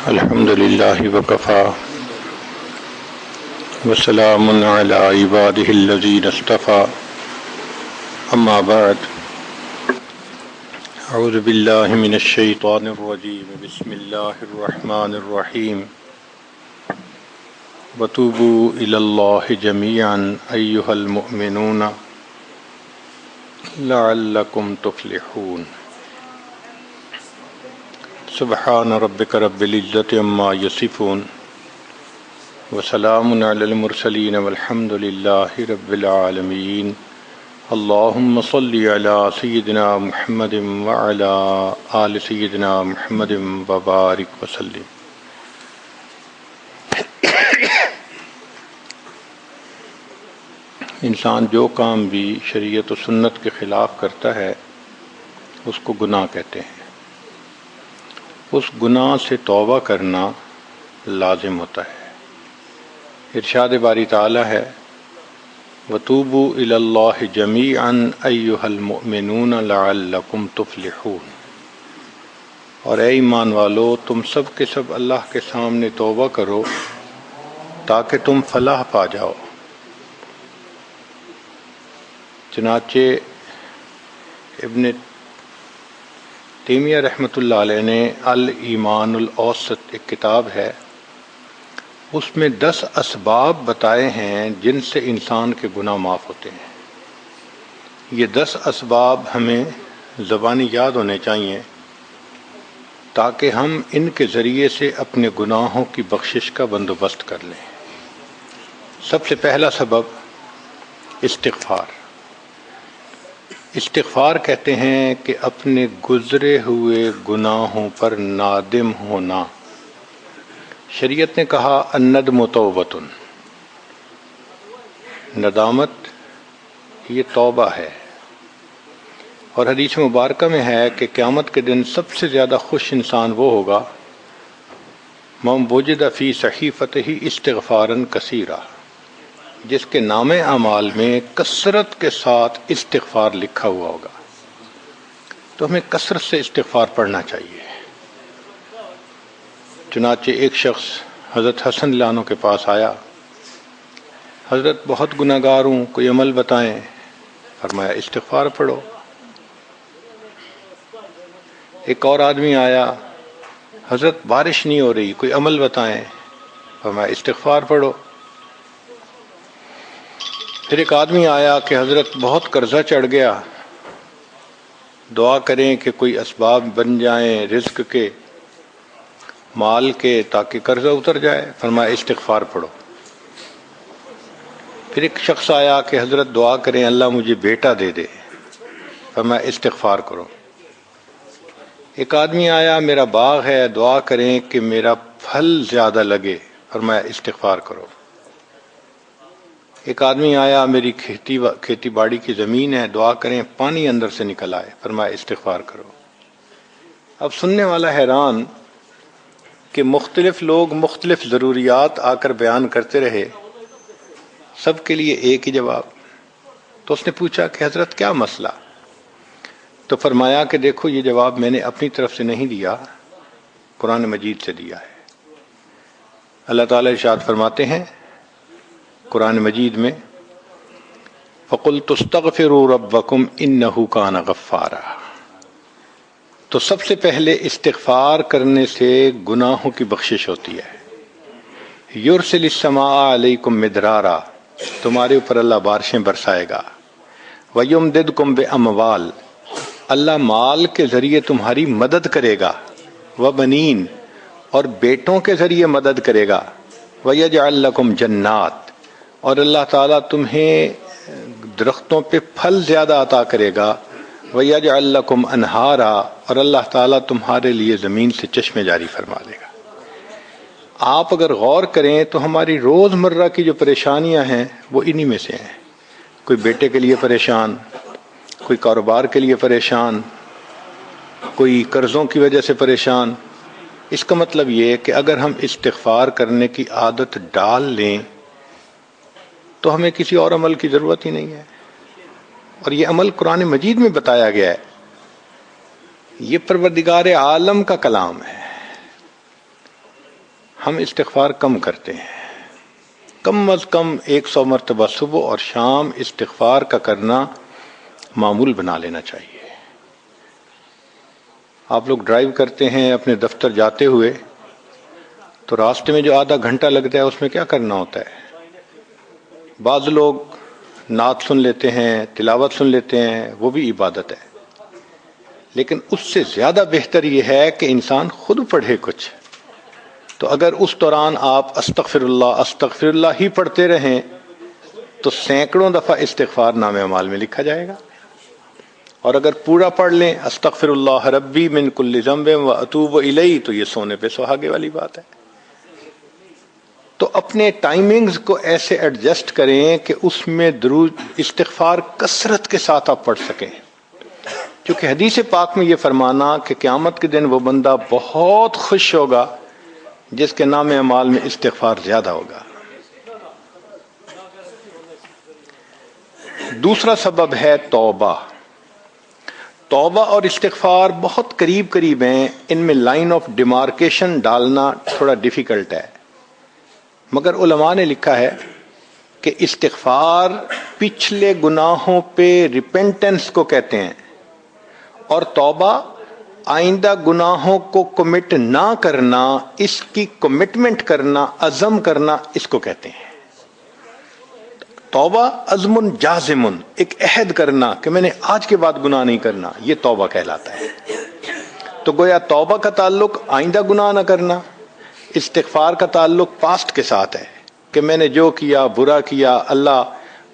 الحمد لله وكفى وسلام على عباده الذين اصطفى أما بعد أعوذ بالله من الشيطان الرجيم بسم الله الرحمن الرحيم وتوبوا إلى الله جميعا أيها المؤمنون لعلكم تفلحون سبحان ربك رب العزة عما يصفون وسلام على المرسلين والحمد لله رب العالمين اللهم صل على سيدنا محمد وعلى آل سيدنا محمد وبارك وسلم. انسان جو کام بھی شریعت و سنت کے خلاف کرتا ہے اس کو گناہ کہتے ہیں. اس گناہ سے توبہ کرنا لازم ہوتا ہے. ارشاد باری تعالی ہے وَتُوبُوا إِلَى اللَّهِ جَمِيعًا أَيُّهَا الْمُؤْمِنُونَ لَعَلَّكُمْ تُفْلِحُونَ. اور اے ایمان والو تم سب کے سب اللہ کے سامنے توبہ کرو تاکہ تم فلاح پا جاؤ. چنانچہ ابن تیمیہ رحمۃ اللہ علیہ نے الایمان الاوسط ایک کتاب ہے، اس میں 10 اسباب بتائے ہیں جن سے انسان کے گناہ معاف ہوتے ہیں. یہ 10 اسباب ہمیں زبانی یاد ہونے چاہیے تاکہ ہم ان کے ذریعے سے اپنے گناہوں کی بخشش کا بندوبست کر لیں. سب سے پہلا سبب استغفار. استغفار کہتے ہیں کہ اپنے گزرے ہوئے گناہوں پر نادم ہونا. شریعت نے کہا الندم توبۃ، ندامت یہ توبہ ہے. اور حدیث مبارکہ میں ہے کہ قیامت کے دن سب سے زیادہ خوش انسان وہ ہوگا من وجد فی صحیفتہ استغفارا کثیرا، جس کے نام اعمال میں کثرت کے ساتھ استغفار لکھا ہوا ہوگا. تو ہمیں کثرت سے استغفار پڑھنا چاہیے. چنانچہ ایک شخص حضرت حسن اللہ عنہ کے پاس آیا، حضرت بہت گناہ گار ہوں، کوئی عمل بتائیں. فرمایا استغفار پڑھو. ایک اور آدمی آیا، حضرت بارش نہیں ہو رہی، کوئی عمل بتائیں. فرمایا استغفار پڑھو. پھر ایک آدمی آیا کہ حضرت بہت قرضہ چڑھ گیا، دعا کریں کہ کوئی اسباب بن جائیں رزق کے، مال کے، تاکہ قرضہ اتر جائے. فرمایا استغفار پڑھو. پھر ایک شخص آیا کہ حضرت دعا کریں اللہ مجھے بیٹا دے دے. فرمایا استغفار کرو. ایک آدمی آیا میرا باغ ہے، دعا کریں کہ میرا پھل زیادہ لگے. فرمایا استغفار کرو. ایک آدمی آیا میری کھیتی باڑی کی زمین ہے، دعا کریں پانی اندر سے نکل آئے. فرمایا استغفار کرو. اب سننے والا حیران کہ مختلف لوگ مختلف ضروریات آ کر بیان کرتے رہے، سب کے لیے ایک ہی جواب. تو اس نے پوچھا کہ حضرت کیا مسئلہ؟ تو فرمایا کہ دیکھو یہ جواب میں نے اپنی طرف سے نہیں دیا، قرآن مجید سے دیا ہے. اللہ تعالیٰ ارشاد فرماتے ہیں قرآن مجید میں فَقُلْتُ اسْتَغْفِرُوا رَبَّكُمْ إِنَّهُ كَانَ غَفَّارًا. تو سب سے پہلے استغفار کرنے سے گناہوں کی بخشش ہوتی ہے. يُرْسِلِ السَّمَاءَ عَلَيْكُمْ مِدْرَارًا، تمہارے اوپر اللہ بارشیں برسائے گا. وَيُمْدِدْكُمْ بِأَمْوَالٍ، اللہ مال کے ذریعے تمہاری مدد کرے گا. وَبَنِينَ، اور بیٹوں کے ذریعے مدد کرے گا. وَيَجْعَلْ لَكُمْ جَنَّاتٍ، اور اللہ تعالیٰ تمہیں درختوں پہ پھل زیادہ عطا کرے گا. وَيَجْعَلْ لَكُمْ أَنْهَارًا، اور اللہ تعالیٰ تمہارے لیے زمین سے چشمے جاری فرما دے گا. آپ اگر غور کریں تو ہماری روز مرہ کی جو پریشانیاں ہیں وہ انہی میں سے ہیں. کوئی بیٹے کے لیے پریشان، کوئی کاروبار کے لیے پریشان، کوئی قرضوں کی وجہ سے پریشان. اس کا مطلب یہ ہے کہ اگر ہم استغفار کرنے کی عادت ڈال لیں تو ہمیں کسی اور عمل کی ضرورت ہی نہیں ہے. اور یہ عمل قرآن مجید میں بتایا گیا ہے. یہ پروردگار عالم کا کلام ہے. ہم استغفار کم کرتے ہیں. کم از کم 100 مرتبہ صبح اور شام استغفار کا کرنا معمول بنا لینا چاہیے. آپ لوگ ڈرائیو کرتے ہیں اپنے دفتر جاتے ہوئے تو راستے میں جو آدھا گھنٹہ لگتا ہے اس میں کیا کرنا ہوتا ہے؟ بعض لوگ نعت سن لیتے ہیں، تلاوت سن لیتے ہیں، وہ بھی عبادت ہے. لیکن اس سے زیادہ بہتر یہ ہے کہ انسان خود پڑھے کچھ. تو اگر اس دوران آپ استغفر اللہ ہی پڑھتے رہیں تو سینکڑوں دفعہ استغفار نامہ اعمال میں لکھا جائے گا. اور اگر پورا پڑھ لیں استغفر اللہ ربی من کل ذنب و اتوب الیہ تو یہ سونے پہ سہاگے والی بات ہے. تو اپنے ٹائمنگز کو ایسے ایڈجسٹ کریں کہ اس میں درود استغفار کثرت کے ساتھ آپ پڑھ سکیں. کیونکہ حدیث پاک میں یہ فرمانا کہ قیامت کے دن وہ بندہ بہت خوش ہوگا جس کے نام اعمال میں استغفار زیادہ ہوگا. دوسرا سبب ہے توبہ. توبہ اور استغفار بہت قریب قریب ہیں، ان میں لائن آف ڈیمارکیشن ڈالنا تھوڑا ڈیفیکلٹ ہے. مگر علماء نے لکھا ہے کہ استغفار پچھلے گناہوں پہ ریپینٹنس کو کہتے ہیں، اور توبہ آئندہ گناہوں کو کمٹ نہ کرنا، اس کی کمٹمنٹ کرنا، عزم کرنا، اس کو کہتے ہیں. توبہ عزم جازم، ایک عہد کرنا کہ میں نے آج کے بعد گناہ نہیں کرنا، یہ توبہ کہلاتا ہے. تو گویا توبہ کا تعلق آئندہ گناہ نہ کرنا، استغفار کا تعلق پاسٹ کے ساتھ ہے کہ میں نے جو کیا برا کیا، اللہ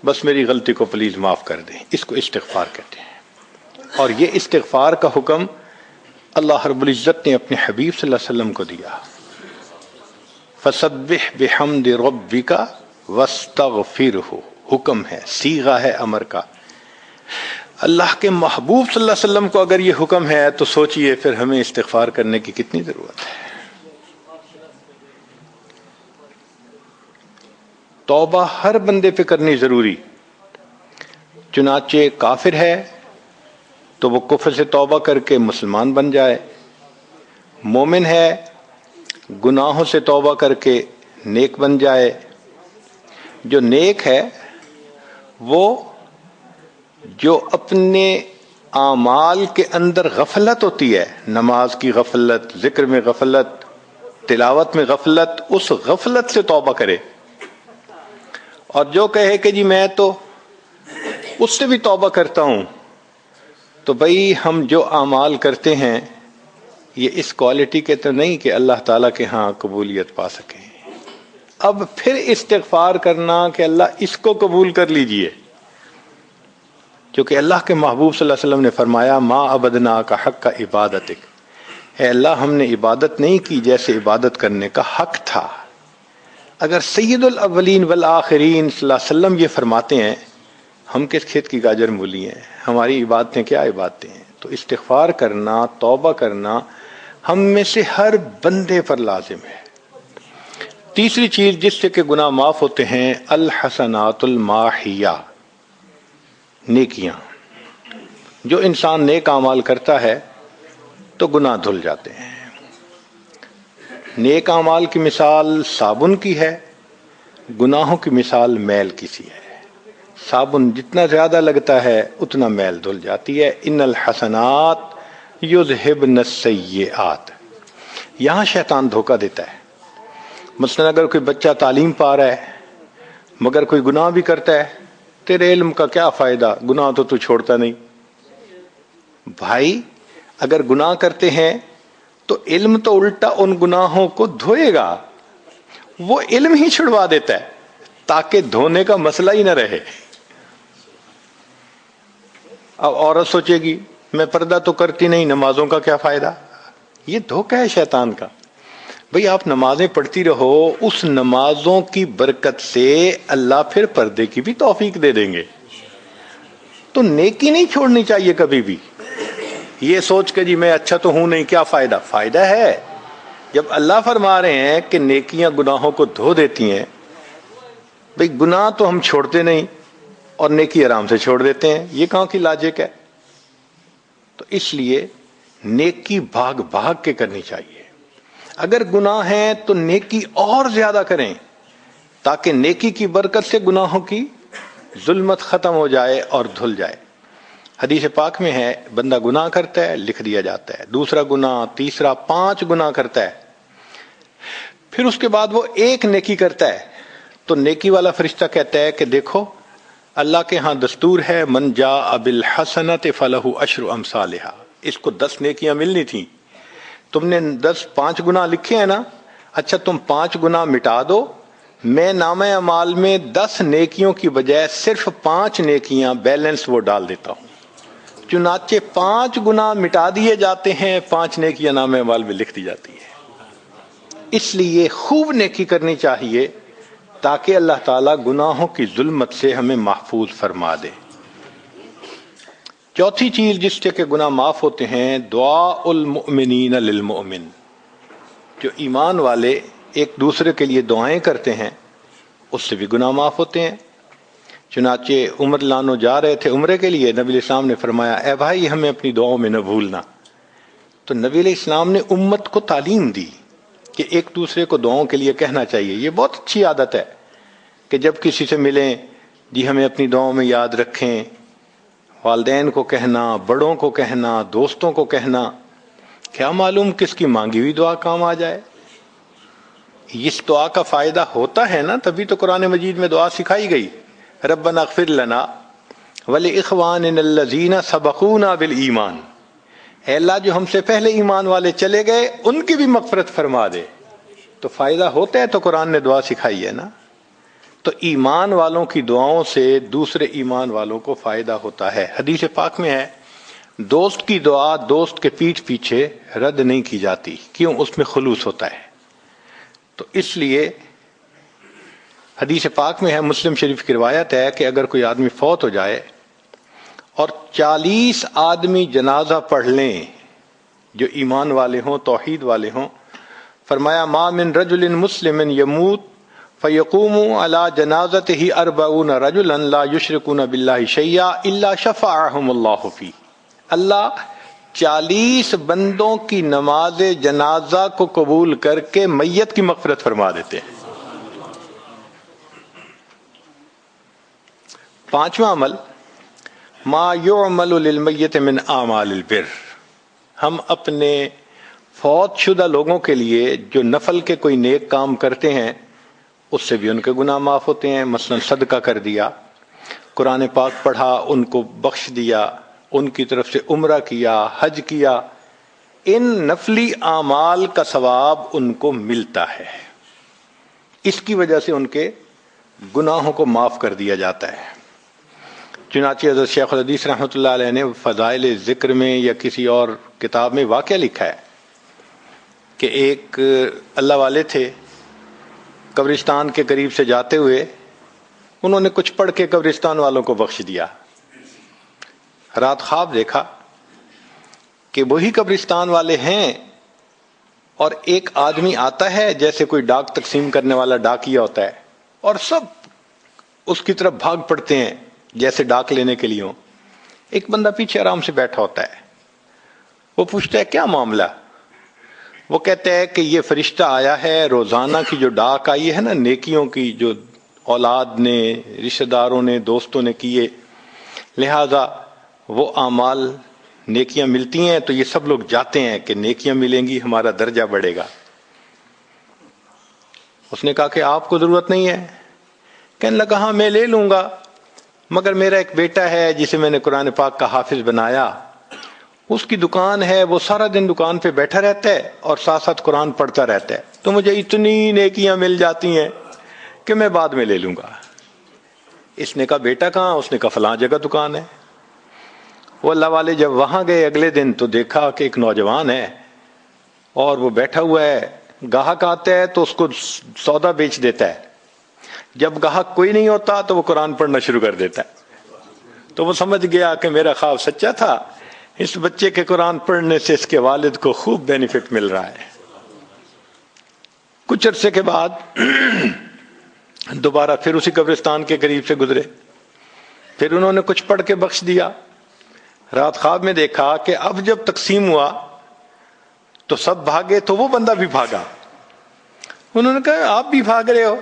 بس میری غلطی کو پلیز معاف کر دیں، اس کو استغفار کہتے ہیں. اور یہ استغفار کا حکم اللہ رب العزت نے اپنے حبیب صلی اللہ علیہ وسلم کو دیا. فسبح بحمد ربک واستغفرہ، حکم ہے، صیغہ ہے امر کا. اللہ کے محبوب صلی اللہ علیہ وسلم کو اگر یہ حکم ہے تو سوچئے پھر ہمیں استغفار کرنے کی کتنی ضرورت ہے. توبہ ہر بندے پہ کرنی ضروری. چنانچہ کافر ہے تو وہ کفر سے توبہ کر کے مسلمان بن جائے، مومن ہے گناہوں سے توبہ کر کے نیک بن جائے. جو نیک ہے وہ جو اپنے اعمال کے اندر غفلت ہوتی ہے، نماز کی غفلت، ذکر میں غفلت، تلاوت میں غفلت، اس غفلت سے توبہ کرے. اور جو کہے کہ جی میں تو اس سے بھی توبہ کرتا ہوں، تو بھئی ہم جو اعمال کرتے ہیں یہ اس کوالٹی کے تو نہیں کہ اللہ تعالیٰ کے ہاں قبولیت پا سکیں. اب پھر استغفار کرنا کہ اللہ اس کو قبول کر لیجئے، کیونکہ اللہ کے محبوب صلی اللہ علیہ وسلم نے فرمایا ما عبدنا کا حق کا عبادتک، اے اللہ ہم نے عبادت نہیں کی جیسے عبادت کرنے کا حق تھا. اگر سید الاولین والآخرین صلی اللہ علیہ وسلم یہ فرماتے ہیں، ہم کس کھیت کی گاجر مولی ہیں، ہماری عبادتیں کیا عبادتیں ہیں. تو استغفار کرنا، توبہ کرنا ہم میں سے ہر بندے پر لازم ہے. تیسری چیز جس سے کہ گناہ معاف ہوتے ہیں، الحسنات الماحیہ، نیکیاں. جو انسان نیک اعمال کرتا ہے تو گناہ دھل جاتے ہیں. نیک اعمال کی مثال صابن کی ہے، گناہوں کی مثال میل کی سی ہے. صابن جتنا زیادہ لگتا ہے اتنا میل دھل جاتی ہے. ان الحسنات یذہبن السیئات. یہاں شیطان دھوکہ دیتا ہے. مثلا اگر کوئی بچہ تعلیم پا رہا ہے مگر کوئی گناہ بھی کرتا ہے، تیرے علم کا کیا فائدہ، گناہ تو چھوڑتا نہیں. بھائی اگر گناہ کرتے ہیں تو علم تو الٹا ان گناہوں کو دھوئے گا، وہ علم ہی چھڑوا دیتا ہے تاکہ دھونے کا مسئلہ ہی نہ رہے. اب عورت سوچے گی میں پردہ تو کرتی نہیں، نمازوں کا کیا فائدہ. یہ دھوکہ ہے شیطان کا. بھئی آپ نمازیں پڑھتی رہو، اس نمازوں کی برکت سے اللہ پھر پردے کی بھی توفیق دے دیں گے. تو نیکی نہیں چھوڑنی چاہیے کبھی بھی، یہ سوچ کے جی میں اچھا تو ہوں نہیں، کیا فائدہ. فائدہ ہے. جب اللہ فرما رہے ہیں کہ نیکیاں گناہوں کو دھو دیتی ہیں، بھئی گناہ تو ہم چھوڑتے نہیں اور نیکی آرام سے چھوڑ دیتے ہیں، یہ کہاں کی لاجک ہے. تو اس لیے نیکی بھاگ بھاگ کے کرنی چاہیے. اگر گناہ ہیں تو نیکی اور زیادہ کریں تاکہ نیکی کی برکت سے گناہوں کی ظلمت ختم ہو جائے اور دھل جائے۔ حدیث پاک میں ہے بندہ گناہ کرتا ہے لکھ دیا جاتا ہے، دوسرا گناہ، تیسرا، 5 گناہ کرتا ہے، پھر اس کے بعد وہ ایک نیکی کرتا ہے تو نیکی والا فرشتہ کہتا ہے کہ دیکھو اللہ کے ہاں دستور ہے من جاء بالحسنۃ فلہ عشر امثالھا، اس کو 10 نیکیاں ملنی تھیں، تم نے 5 گناہ لکھے ہیں نا، اچھا تم 5 گناہ مٹا دو، میں نامہ اعمال میں 10 نیکیوں کی بجائے صرف 5 نیکیاں بیلنس وہ ڈال دیتا ہوں۔ چنانچہ 5 گناہ مٹا دیے جاتے ہیں، 5 نیکیاں نامہ اعمال میں لکھ دی جاتی ہے۔ اس لیے خوب نیکی کرنی چاہیے تاکہ اللہ تعالیٰ گناہوں کی ظلمت سے ہمیں محفوظ فرما دے۔ چوتھی چیز جس سے کہ گناہ معاف ہوتے ہیں، دعاء المؤمنین للمؤمن، جو ایمان والے ایک دوسرے کے لیے دعائیں کرتے ہیں اس سے بھی گناہ معاف ہوتے ہیں۔ چنانچہ عمر لانو جا رہے تھے عمرے کے لیے، نبی علیہ السلام نے فرمایا اے بھائی ہمیں اپنی دعاؤں میں نہ بھولنا، تو نبی علیہ السلام نے امت کو تعلیم دی کہ ایک دوسرے کو دعاؤں کے لیے کہنا چاہیے۔ یہ بہت اچھی عادت ہے کہ جب کسی سے ملیں جی ہمیں اپنی دعاؤں میں یاد رکھیں، والدین کو کہنا، بڑوں کو کہنا، دوستوں کو کہنا، کیا معلوم کس کی مانگی ہوئی دعا کام آ جائے۔ اس دعا کا فائدہ ہوتا ہے نا، تبھی تو قرآن مجید میں دعا سکھائی گئی، ربنا اغفر لنا ولاخواننا الذین سبقونا بالایمان، اے اللہ جو ہم سے پہلے ایمان والے چلے گئے ان کی بھی مغفرت فرما دے۔ تو فائدہ ہوتا ہے تو قرآن نے دعا سکھائی ہے نا۔ تو ایمان والوں کی دعاؤں سے دوسرے ایمان والوں کو فائدہ ہوتا ہے۔ حدیث پاک میں ہے دوست کی دعا دوست کے پیٹھ پیچھے رد نہیں کی جاتی، کیوں؟ اس میں خلوص ہوتا ہے۔ تو اس لیے حدیث پاک میں ہے، مسلم شریف کی روایت ہے کہ اگر کوئی آدمی فوت ہو جائے اور 40 آدمی جنازہ پڑھ لیں جو ایمان والے ہوں، توحید والے ہوں، فرمایا ما من رجل مسلم یموت فیقوم علی جنازتہ 40 رجلا لا یشرکون باللہ شیئا الا شفعهم اللہ فی، اللہ 40 بندوں کی نماز جنازہ کو قبول کر کے میت کی مغفرت فرما دیتے ہیں۔ 5واں عمل ما یعمل للمیت من اعمال البر، ہم اپنے فوت شدہ لوگوں کے لیے جو نفل کے کوئی نیک کام کرتے ہیں اس سے بھی ان کے گناہ معاف ہوتے ہیں۔ مثلا صدقہ کر دیا، قرآن پاک پڑھا، ان کو بخش دیا، ان کی طرف سے عمرہ کیا، حج کیا، ان نفلی اعمال کا ثواب ان کو ملتا ہے، اس کی وجہ سے ان کے گناہوں کو معاف کر دیا جاتا ہے۔ چنانچہ حضرت شیخ الحدیث رحمۃ اللہ علیہ نے فضائل ذکر میں یا کسی اور کتاب میں واقعہ لکھا ہے کہ ایک اللہ والے تھے، قبرستان کے قریب سے جاتے ہوئے انہوں نے کچھ پڑھ کے قبرستان والوں کو بخش دیا۔ رات خواب دیکھا کہ وہی قبرستان والے ہیں اور ایک آدمی آتا ہے جیسے کوئی ڈاک تقسیم کرنے والا ڈاکیا ہوتا ہے، اور سب اس کی طرف بھاگ پڑتے ہیں جیسے ڈاک لینے کے لیے ہوں۔ ایک بندہ پیچھے آرام سے بیٹھا ہوتا ہے، وہ پوچھتا ہے کیا معاملہ؟ وہ کہتا ہے کہ یہ فرشتہ آیا ہے، روزانہ کی جو ڈاک آئی ہے نا نیکیوں کی، جو اولاد نے، رشتہ داروں نے، دوستوں نے کیے، لہذا وہ اعمال نیکیاں ملتی ہیں تو یہ سب لوگ جاتے ہیں کہ نیکیاں ملیں گی، ہمارا درجہ بڑھے گا۔ اس نے کہا کہ آپ کو ضرورت نہیں ہے؟ کہنے لگا ہاں میں لے لوں گا، مگر میرا ایک بیٹا ہے جسے میں نے قرآن پاک کا حافظ بنایا، اس کی دکان ہے، وہ سارا دن دکان پہ بیٹھا رہتا ہے اور ساتھ ساتھ قرآن پڑھتا رہتا ہے، تو مجھے اتنی نیکیاں مل جاتی ہیں کہ میں بعد میں لے لوں گا۔ اس نے کہا بیٹا کہاں؟ اس نے کہا فلاں جگہ دکان ہے۔ وہ اللہ والے جب وہاں گئے اگلے دن تو دیکھا کہ ایک نوجوان ہے اور وہ بیٹھا ہوا ہے، گاہک آتا ہے تو اس کو سودا بیچ دیتا ہے، جب گاہک کوئی نہیں ہوتا تو وہ قرآن پڑھنا شروع کر دیتا ہے۔ تو وہ سمجھ گیا کہ میرا خواب سچا تھا، اس بچے کے قرآن پڑھنے سے اس کے والد کو خوب بینیفٹ مل رہا ہے۔ کچھ عرصے کے بعد دوبارہ پھر اسی قبرستان کے قریب سے گزرے، پھر انہوں نے کچھ پڑھ کے بخش دیا۔ رات خواب میں دیکھا کہ اب جب تقسیم ہوا تو سب بھاگے تو وہ بندہ بھی بھاگا. انہوں نے کہا آپ بھی بھاگ رہے ہو؟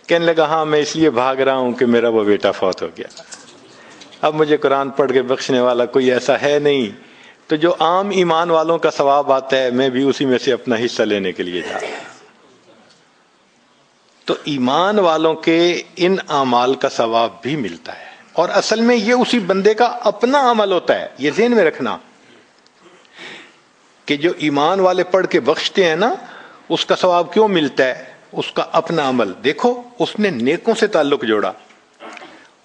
کہنے لگا ہاں میں اس لیے بھاگ رہا ہوں کہ میرا وہ بیٹا فوت ہو گیا. اب مجھے قرآن پڑھ کے بخشنے والا کوئی ایسا ہے نہیں، تو جو عام ایمان والوں کا ثواب آتا ہے میں بھی اسی میں سے اپنا حصہ لینے کے لیے جا رہا ہوں. تو ایمان والوں کے ان اعمال کا ثواب بھی ملتا ہے، اور اصل میں یہ اسی بندے کا اپنا عمل ہوتا ہے. یہ ذہن میں رکھنا کہ جو ایمان والے پڑھ کے بخشتے ہیں نا، اس کا ثواب کیوں ملتا ہے؟ اس کا اپنا عمل. دیکھو اس نے نیکوں سے تعلق جوڑا.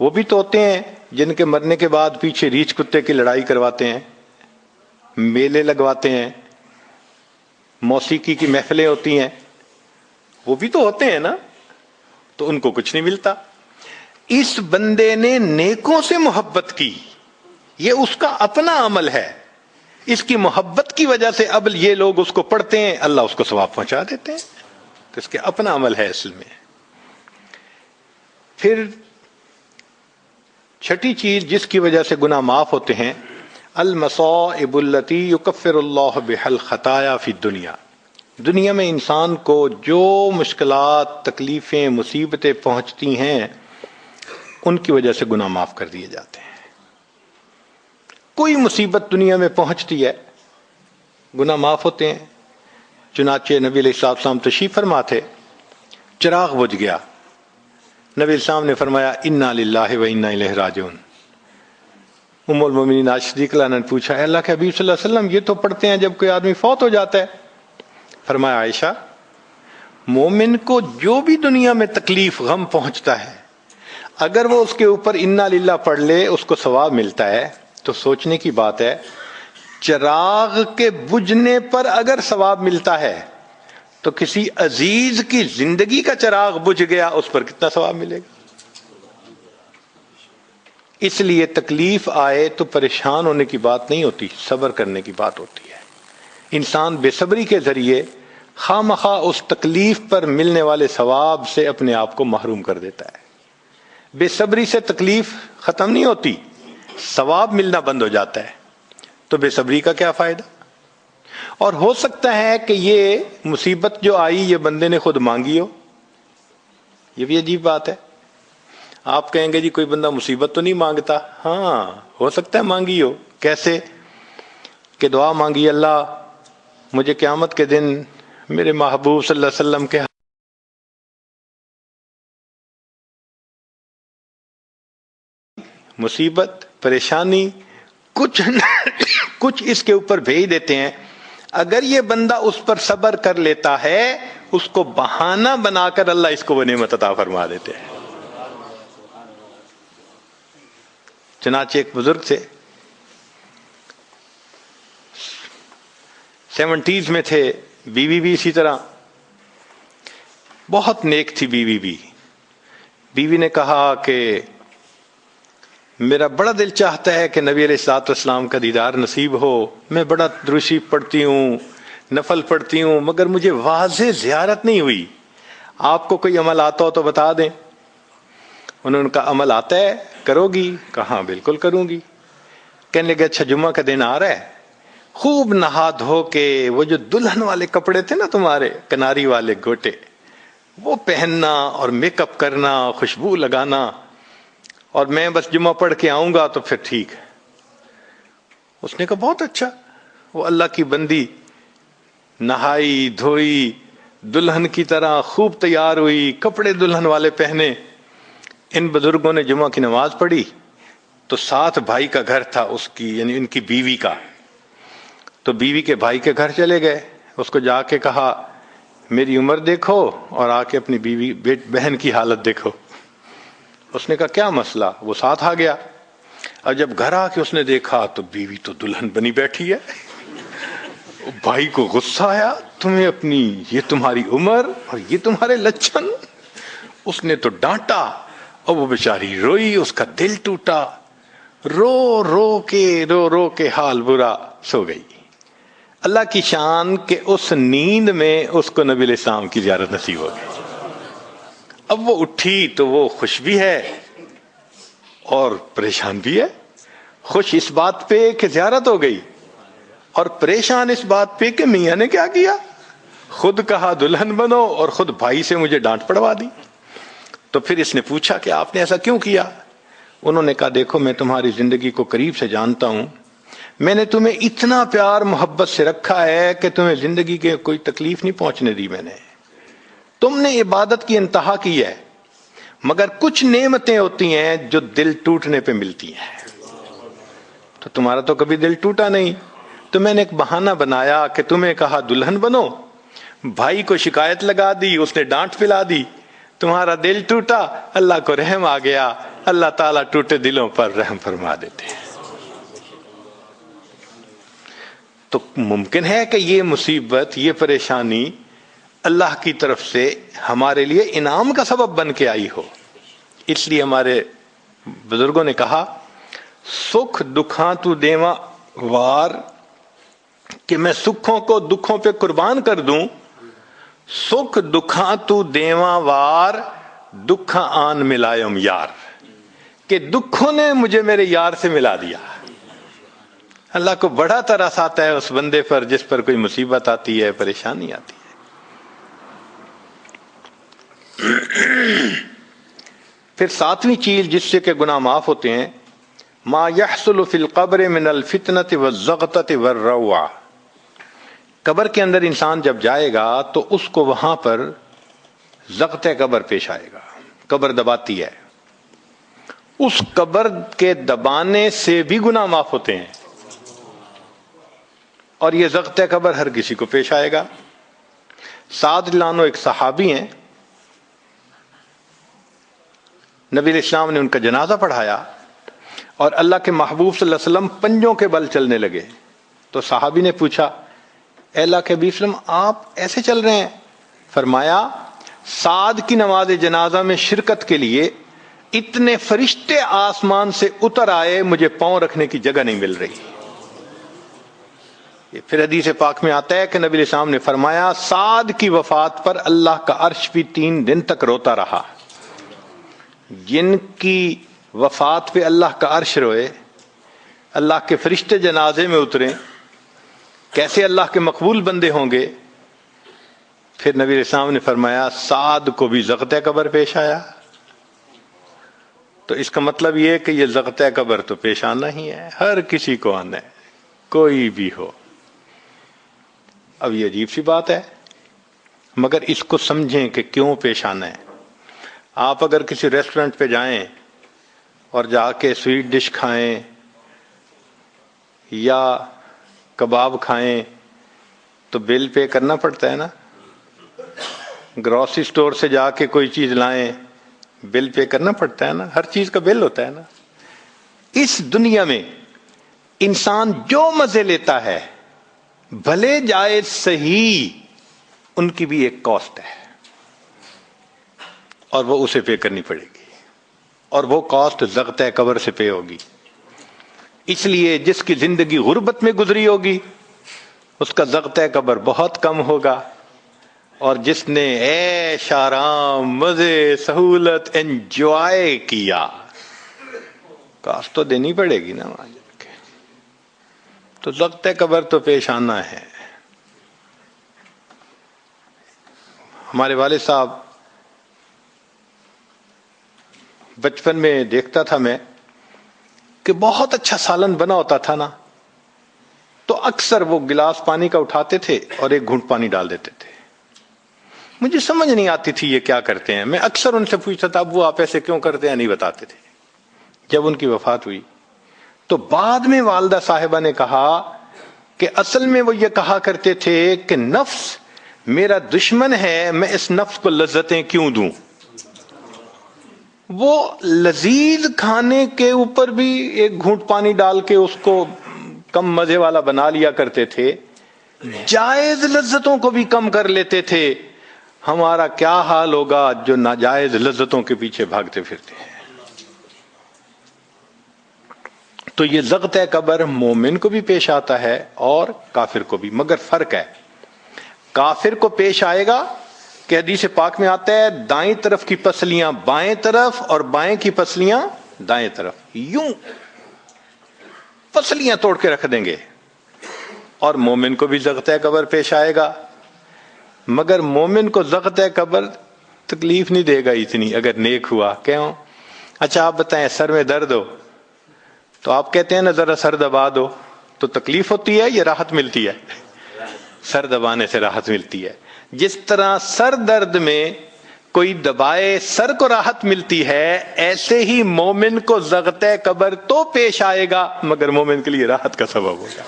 وہ بھی تو ہوتے ہیں جن کے مرنے کے بعد پیچھے ریچھ کتے کی لڑائی کرواتے ہیں، میلے لگواتے ہیں، موسیقی کی محفلیں ہوتی ہیں، وہ بھی تو ہوتے ہیں نا، تو ان کو کچھ نہیں ملتا. اس بندے نے نیکوں سے محبت کی، یہ اس کا اپنا عمل ہے. اس کی محبت کی وجہ سے اب یہ لوگ اس کو پڑھتے ہیں، اللہ اس کو ثواب پہنچا دیتے ہیں. تو اس کے اپنا عمل ہے اصل میں. پھر چھٹی چیز جس کی وجہ سے گناہ معاف ہوتے ہیں، المصائب التی یکفر اللہ بها الخطایا فی الدنیا. دنیا میں انسان کو جو مشکلات، تکلیفیں، مصیبتیں پہنچتی ہیں ان کی وجہ سے گناہ معاف کر دیے جاتے ہیں. کوئی مصیبت دنیا میں پہنچتی ہے گناہ معاف ہوتے ہیں. چنانچہ نبی علیہ السلام تشریف فرما تھے، چراغ بجھ گیا. نبی علیہ السلام نے فرمایا انا للہ و انا الیہ راجعون. ام المومنین عائشہ صدیقہ نے پوچھا اے اللہ کے حبیب صلی اللہ علیہ وسلم یہ تو پڑھتے ہیں جب کوئی آدمی فوت ہو جاتا ہے. فرمایا عائشہ مومن کو جو بھی دنیا میں تکلیف غم پہنچتا ہے اگر وہ اس کے اوپر انا للہ پڑھ لے اس کو ثواب ملتا ہے. تو سوچنے کی بات ہے، چراغ کے بجھنے پر اگر ثواب ملتا ہے تو کسی عزیز کی زندگی کا چراغ بجھ گیا اس پر کتنا ثواب ملے گا. اس لیے تکلیف آئے تو پریشان ہونے کی بات نہیں ہوتی، صبر کرنے کی بات ہوتی ہے. انسان بے صبری کے ذریعے خواہ مخواہ اس تکلیف پر ملنے والے ثواب سے اپنے آپ کو محروم کر دیتا ہے. بے صبری سے تکلیف ختم نہیں ہوتی، ثواب ملنا بند ہو جاتا ہے. تو بے صبری کا کیا فائدہ؟ اور ہو سکتا ہے کہ یہ مصیبت جو آئی یہ بندے نے خود مانگی ہو. یہ بھی عجیب بات ہے. آپ کہیں گے جی کوئی بندہ مصیبت تو نہیں مانگتا. ہاں ہو سکتا ہے مانگی ہو. کیسے؟ کہ دعا مانگی اللہ مجھے قیامت کے دن میرے محبوب صلی اللہ علیہ وسلم کے مصیبت، پریشانی کچھ اس کے اوپر بھیج دیتے ہیں. اگر یہ بندہ اس پر صبر کر لیتا ہے اس کو بہانہ بنا کر اللہ اس کو وہ نعمت عطا فرما دیتے ہیں. چنانچہ ایک بزرگ تھے، 70s میں تھے، بیوی بھی اسی طرح بہت نیک تھی. بیوی نے کہا کہ میرا بڑا دل چاہتا ہے کہ نبی علیہ الصلوۃ والسلام کا دیدار نصیب ہو. میں بڑا درود شریف پڑھتی ہوں، نفل پڑھتی ہوں، مگر مجھے واضح زیارت نہیں ہوئی. آپ کو کوئی عمل آتا ہو تو بتا دیں. انہوں نے کہا عمل آتا ہے، کرو گی؟ کہا بالکل کروں گی. کہنے لگے اچھا جمعہ کا دن آ رہا ہے، خوب نہا دھو کے وہ جو دلہن والے کپڑے تھے نا تمہارے کناری والے گوٹے، وہ پہننا اور میک اپ کرنا، خوشبو لگانا، اور میں بس جمعہ پڑھ کے آؤں گا تو پھر ٹھیک ہے. اس نے کہا بہت اچھا. وہ اللہ کی بندی نہائی دھوئی دلہن کی طرح خوب تیار ہوئی، کپڑے دلہن والے پہنے. ان بزرگوں نے جمعہ کی نماز پڑھی تو ساتھ بھائی کا گھر تھا اس کی، یعنی ان کی بیوی کا. تو بیوی کے بھائی کے گھر چلے گئے. اس کو جا کے کہا میری عمر دیکھو اور آ کے اپنی بیوی بہن کی حالت دیکھو. اس نے کہا کیا مسئلہ؟ وہ ساتھ آ گیا. اور جب گھر آ کے اس نے دیکھا تو بیوی تو دلہن بنی بیٹھی ہے. بھائی کو غصہ آیا، تمہیں اپنی یہ تمہاری عمر اور یہ تمہارے لچھن. اس نے تو ڈانٹا اور وہ بیچاری روئی، اس کا دل ٹوٹا، رو رو کے حال برا، سو گئی. اللہ کی شان کہ اس نیند میں اس کو نبی علیہ السلام کی زیارت نصیب ہو گئی. اب وہ اٹھی تو وہ خوش بھی ہے اور پریشان بھی ہے. خوش اس بات پہ کہ زیارت ہو گئی، اور پریشان اس بات پہ کہ میاں نے کیا کیا، خود کہا دلہن بنو اور خود بھائی سے مجھے ڈانٹ پڑوا دی۔ تو پھر اس نے پوچھا کہ آپ نے ایسا کیوں کیا؟ انہوں نے کہا دیکھو میں تمہاری زندگی کو قریب سے جانتا ہوں، میں نے تمہیں اتنا پیار محبت سے رکھا ہے کہ تمہیں زندگی کے کوئی تکلیف نہیں پہنچنے دی میں نے، تم نے عبادت کی انتہا کی ہے، مگر کچھ نعمتیں ہوتی ہیں جو دل ٹوٹنے پہ ملتی ہیں، تو تمہارا تو کبھی دل ٹوٹا نہیں، تو میں نے ایک بہانہ بنایا کہ تمہیں کہا دلہن بنو، بھائی کو شکایت لگا دی، اس نے ڈانٹ پلا دی، تمہارا دل ٹوٹا، اللہ کو رحم آ گیا، اللہ تعالیٰ ٹوٹے دلوں پر رحم فرما دیتے ہیں۔ تو ممکن ہے کہ یہ مصیبت، یہ پریشانی اللہ کی طرف سے ہمارے لیے انعام کا سبب بن کے آئی ہو۔ اس لیے ہمارے بزرگوں نے کہا سکھ دکھاں تو دیواں وار، کہ میں سکھوں کو دکھوں پہ قربان کر دوں، سکھ دکھاں تو دیواں وار، دکھاں آن ملائم یار، کہ دکھوں نے مجھے میرے یار سے ملا دیا۔ اللہ کو بڑا ترس آتا ہے اس بندے پر جس پر کوئی مصیبت آتی ہے، پریشانی آتی ہے۔ پھر ساتویں چیز جس سے کہ گناہ معاف ہوتے ہیں، ما یحصل فی القبر من الفتنة والزغطة والروع، قبر کے اندر انسان جب جائے گا تو اس کو وہاں پر زغط قبر پیش آئے گا، قبر دباتی ہے، اس قبر کے دبانے سے بھی گناہ معاف ہوتے ہیں، اور یہ زغط قبر ہر کسی کو پیش آئے گا۔ سعد رضی اللہ عنہ ایک صحابی ہیں، نبی علیہ السلام نے ان کا جنازہ پڑھایا اور اللہ کے محبوب صلی اللہ علیہ وسلم پنجوں کے بل چلنے لگے، تو صحابی نے پوچھا اے اللہ کے حبیب صلی اللہ علیہ وسلم آپ ایسے چل رہے ہیں؟ فرمایا سعد کی نماز جنازہ میں شرکت کے لیے اتنے فرشتے آسمان سے اتر آئے، مجھے پاؤں رکھنے کی جگہ نہیں مل رہی۔ پھر حدیث پاک میں آتا ہے کہ نبی علیہ السلام نے فرمایا سعد کی وفات پر اللہ کا عرش بھی 3 دن تک روتا رہا۔ جن کی وفات پہ اللہ کا عرش روئے، اللہ کے فرشتے جنازے میں اتریں، کیسے اللہ کے مقبول بندے ہوں گے؟ پھر نبی علیہ السلام نے فرمایا سعد کو بھی زغط قبر پیش آیا۔ تو اس کا مطلب یہ ہے کہ یہ زغط قبر تو پیش آنا ہی ہے، ہر کسی کو آنا ہے، کوئی بھی ہو۔ اب یہ عجیب سی بات ہے، مگر اس کو سمجھیں کہ کیوں پیش آنا ہے۔ آپ اگر کسی ریسٹورنٹ پہ جائیں اور جا کے سویٹ ڈش کھائیں یا کباب کھائیں تو بل پے کرنا پڑتا ہے نا، گروسری سٹور سے جا کے کوئی چیز لائیں بل پے کرنا پڑتا ہے نا، ہر چیز کا بل ہوتا ہے نا۔ اس دنیا میں انسان جو مزے لیتا ہے بھلے جائز صحیح، ان کی بھی ایک کاسٹ ہے اور وہ اسے پے کرنی پڑے گی، اور وہ کاسٹ زغط قبر سے پے ہوگی۔ اس لیے جس کی زندگی غربت میں گزری ہوگی اس کا زغط قبر بہت کم ہوگا، اور جس نے عیش آرام مزے سہولت انجوائے کیا کاسٹ تو دینی پڑے گی نا وہاں جا کے۔ تو زغط قبر تو پیش آنا ہے۔ ہمارے والد صاحب بچپن میں دیکھتا تھا میں کہ بہت اچھا سالن بنا ہوتا تھا نا، تو اکثر وہ گلاس پانی کا اٹھاتے تھے اور ایک گھونٹ پانی ڈال دیتے تھے۔ مجھے سمجھ نہیں آتی تھی یہ کیا کرتے ہیں، میں اکثر ان سے پوچھتا تھا اب وہ آپ ایسے کیوں کرتے ہیں، نہیں بتاتے تھے۔ جب ان کی وفات ہوئی تو بعد میں والدہ صاحبہ نے کہا کہ اصل میں وہ یہ کہا کرتے تھے کہ نفس میرا دشمن ہے، میں اس نفس کو لذتیں کیوں دوں۔ وہ لذیذ کھانے کے اوپر بھی ایک گھونٹ پانی ڈال کے اس کو کم مزے والا بنا لیا کرتے تھے، جائز لذتوں کو بھی کم کر لیتے تھے۔ ہمارا کیا حال ہوگا جو ناجائز لذتوں کے پیچھے بھاگتے پھرتے ہیں۔ تو یہ زغط قبر مومن کو بھی پیش آتا ہے اور کافر کو بھی، مگر فرق ہے، کافر کو پیش آئے گا کہ حدیث پاک میں آتا ہے دائیں طرف کی پسلیاں بائیں طرف اور بائیں کی پسلیاں دائیں طرف، یوں پسلیاں توڑ کے رکھ دیں گے، اور مومن کو بھی ضغطۂ قبر پیش آئے گا، مگر مومن کو ضغطۂ قبر تکلیف نہیں دے گا اتنی اگر نیک ہوا. کیوں؟ اچھا آپ بتائیں، سر میں درد ہو تو آپ کہتے ہیں نا ذرا سر دبا دو، تو تکلیف ہوتی ہے یا راحت ملتی ہے؟ سر دبانے سے راحت ملتی ہے. جس طرح سر درد میں کوئی دبائے سر کو راحت ملتی ہے، ایسے ہی مومن کو ضغطۂ قبر تو پیش آئے گا مگر مومن کے لیے راحت کا سبب ہوگا.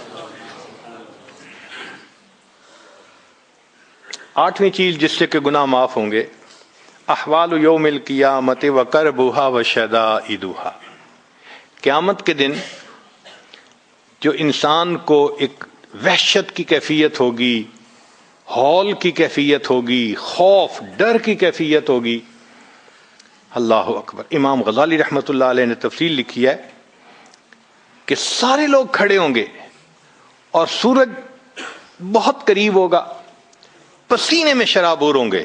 8ویں چیز جس سے کہ گناہ معاف ہوں گے، احوال یوم القیامت و کربھا و شدائدھا. قیامت کے دن جو انسان کو ایک وحشت کی کیفیت ہوگی، ہول کی کیفیت ہوگی، خوف ڈر کی کیفیت ہوگی. اللہ اکبر. امام غزالی رحمۃ اللہ علیہ نے تفصیل لکھی ہے کہ سارے لوگ کھڑے ہوں گے اور سورج بہت قریب ہوگا، پسینے میں شرابور ہوں گے.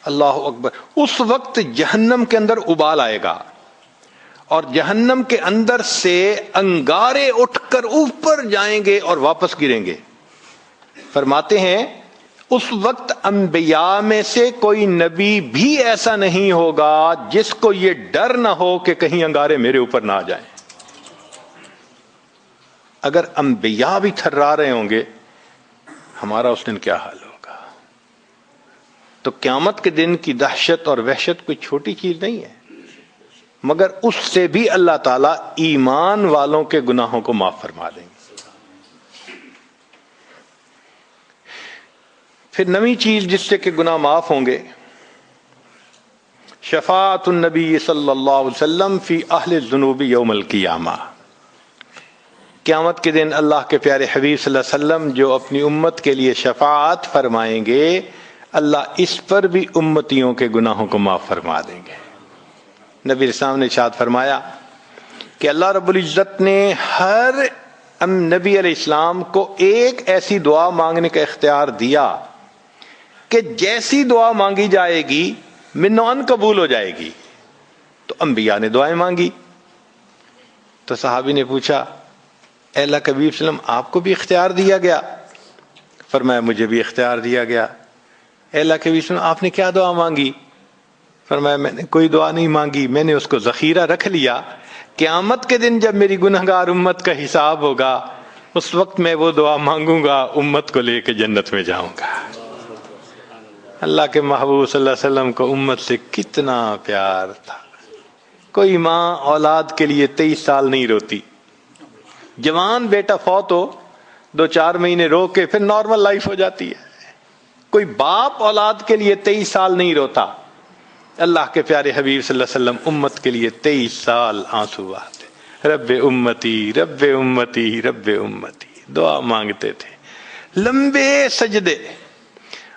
اللہ اکبر. اس وقت جہنم کے اندر ابال آئے گا اور جہنم کے اندر سے انگارے اٹھ کر اوپر جائیں گے اور واپس گریں گے. فرماتے ہیں اس وقت انبیاء میں سے کوئی نبی بھی ایسا نہیں ہوگا جس کو یہ ڈر نہ ہو کہ کہیں انگارے میرے اوپر نہ آ جائیں. اگر انبیاء بھی تھرا رہے ہوں گے، ہمارا اس دن کیا حال ہوگا؟ تو قیامت کے دن کی دہشت اور وحشت کوئی چھوٹی چیز نہیں ہے، مگر اس سے بھی اللہ تعالیٰ ایمان والوں کے گناہوں کو معاف فرما دیں گے. پھر 9ویں چیز جس سے کہ گناہ معاف ہوں گے، شفاعت النبی صلی اللہ علیہ وسلم فی اہل الذنوب یوم القیامہ. قیامت کے دن اللہ کے پیارے حبیب صلی اللہ علیہ وسلم جو اپنی امت کے لیے شفاعت فرمائیں گے، اللہ اس پر بھی امتیوں کے گناہوں کو معاف فرما دیں گے. نبی اسلام نے ارشاد فرمایا کہ اللہ رب العزت نے ہر نبی علیہ السلام کو ایک ایسی دعا مانگنے کا اختیار دیا کہ جیسی دعا مانگی جائے گی منون قبول ہو جائے گی. تو انبیاء نے دعائیں مانگی. تو صحابی نے پوچھا، اے اللہ کے حبیب صلی اللہ علیہ وسلم آپ کو بھی اختیار دیا گیا؟ فرمایا مجھے بھی اختیار دیا گیا. اے اللہ کے حبیب صلی اللہ علیہ وسلم آپ نے کیا دعا مانگی؟ فرمایا میں نے کوئی دعا نہیں مانگی، میں نے اس کو ذخیرہ رکھ لیا. قیامت کے دن جب میری گنہگار امت کا حساب ہوگا، اس وقت میں وہ دعا مانگوں گا، امت کو لے کے جنت میں جاؤں گا. اللہ کے محبوب صلی اللہ علیہ وسلم کو امت سے کتنا پیار تھا. کوئی ماں اولاد کے لیے 23 سال نہیں روتی. جوان بیٹا فوت ہو 2-4 مہینے رو کے پھر نارمل لائف ہو جاتی ہے. کوئی باپ اولاد کے لیے 23 سال نہیں روتا. اللہ کے پیارے حبیب صلی اللہ علیہ وسلم امت کے لیے 23 سال آنسو بہاتے، رب امتی رب امتی رب امتی دعا مانگتے تھے. لمبے سجدے.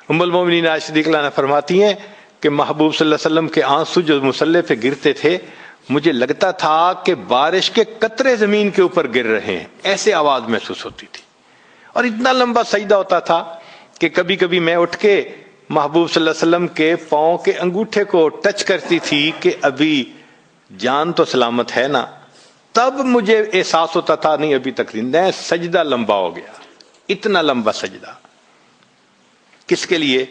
ام المومنین عائشہ صدیقہ عنہا فرماتی ہیں کہ محبوب صلی اللہ علیہ وسلم کے آنسو جو مصلی پہ گرتے تھے، مجھے لگتا تھا کہ بارش کے قطرے زمین کے اوپر گر رہے ہیں، ایسے آواز محسوس ہوتی تھی. اور اتنا لمبا سجدہ ہوتا تھا کہ کبھی کبھی میں اٹھ کے محبوب صلی اللہ علیہ وسلم کے پاؤں کے انگوٹھے کو ٹچ کرتی تھی کہ ابھی جان تو سلامت ہے نا. تب مجھے احساس ہوتا تھا نہیں ابھی تک زندہ ہے. سجدہ لمبا ہو گیا. اتنا لمبا سجدہ کس کے لیے؟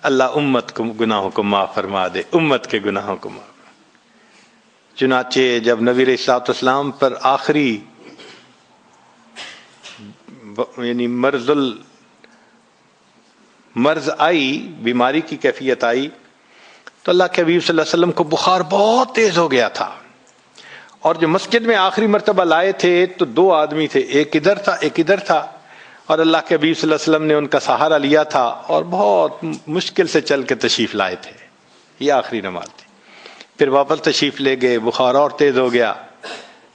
اللہ امت کو گناہوں کو معاف فرما دے، امت کے گناہوں کو معاف. چنانچہ جب نبی علیہ الصلوۃ والسلام پر آخری یعنی مرض آئی، بیماری کی کیفیت آئی، تو اللہ کے حبیب صلی اللہ علیہ وسلم کو بخار بہت تیز ہو گیا تھا. اور جو مسجد میں آخری مرتبہ لائے تھے تو 2 آدمی تھے، ایک ادھر تھا ایک ادھر تھا، اور اللہ کے حبیب صلی اللہ علیہ وسلم نے ان کا سہارا لیا تھا اور بہت مشکل سے چل کے تشریف لائے تھے. یہ آخری نماز تھی. پھر واپس تشریف لے گئے، بخار اور تیز ہو گیا.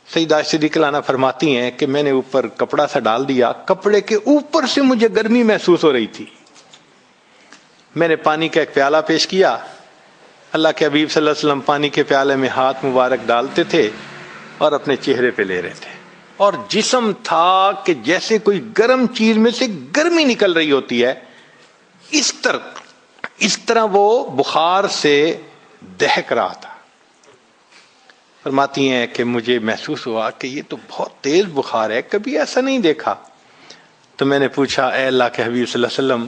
سیدہ عائشہ صدیقہ عنہا فرماتی ہیں کہ میں نے اوپر کپڑا سا ڈال دیا، کپڑے کے اوپر سے مجھے گرمی محسوس ہو رہی تھی. میں نے پانی کا ایک پیالہ پیش کیا. اللہ کے حبیب صلی اللہ علیہ وسلم پانی کے پیالے میں ہاتھ مبارک ڈالتے تھے اور اپنے چہرے پہ لے رہے تھے، اور جسم تھا کہ جیسے کوئی گرم چیز میں سے گرمی نکل رہی ہوتی ہے. اس طرح وہ بخار سے دہک رہا تھا. فرماتی ہیں کہ مجھے محسوس ہوا کہ یہ تو بہت تیز بخار ہے، کبھی ایسا نہیں دیکھا۔ تو میں نے پوچھا اے اللہ کے حبیب صلی اللہ علیہ وسلم،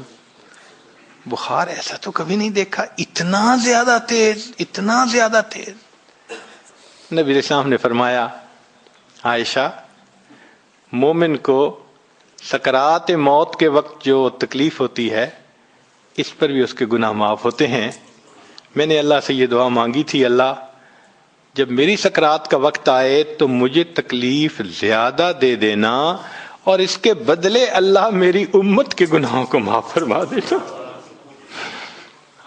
بخار ایسا تو کبھی نہیں دیکھا، اتنا زیادہ تیز، اتنا زیادہ تیز؟ نبی علیہ السلام نے فرمایا عائشہ، مومن کو سکرات موت کے وقت جو تکلیف ہوتی ہے اس پر بھی اس کے گناہ معاف ہوتے ہیں۔ میں نے اللہ سے یہ دعا مانگی تھی، اللہ جب میری سکرات کا وقت آئے تو مجھے تکلیف زیادہ دے دینا، اور اس کے بدلے اللہ میری امت کے گناہوں کو معاف فرما دینا۔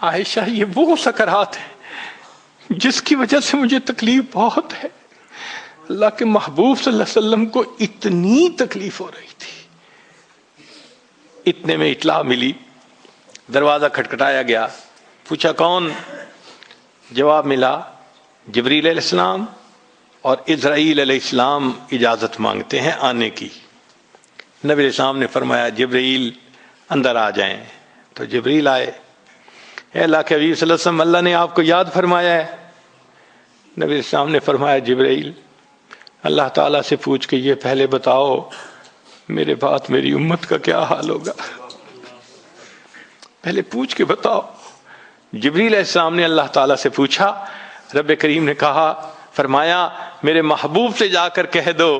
عائشہ، یہ وہ سکرات ہے جس کی وجہ سے مجھے تکلیف بہت ہے۔ اللہ کے محبوب صلی اللہ علیہ وسلم کو اتنی تکلیف ہو رہی تھی۔ اتنے میں اطلاع ملی، دروازہ کھٹکھٹایا گیا، پوچھا کون؟ جواب ملا جبریل علیہ السلام اور اسرائیل علیہ السلام اجازت مانگتے ہیں آنے کی۔ نبی علیہ السلام نے فرمایا جبریل اندر آ جائیں۔ تو جبریل آئے۔ اے اللہ کے حبیب صلی اللہ علیہ وسلم، اللہ نے آپ کو یاد فرمایا ہے۔ نبی علیہ السلام نے فرمایا جبریل، اللہ تعالیٰ سے پوچھ کے یہ پہلے بتاؤ میرے بعد میری امت کا کیا حال ہوگا، پہلے پوچھ کے بتاؤ۔ جبریل علیہ السلام نے اللہ تعالیٰ سے پوچھا، رب کریم نے کہا، فرمایا میرے محبوب سے جا کر کہہ دو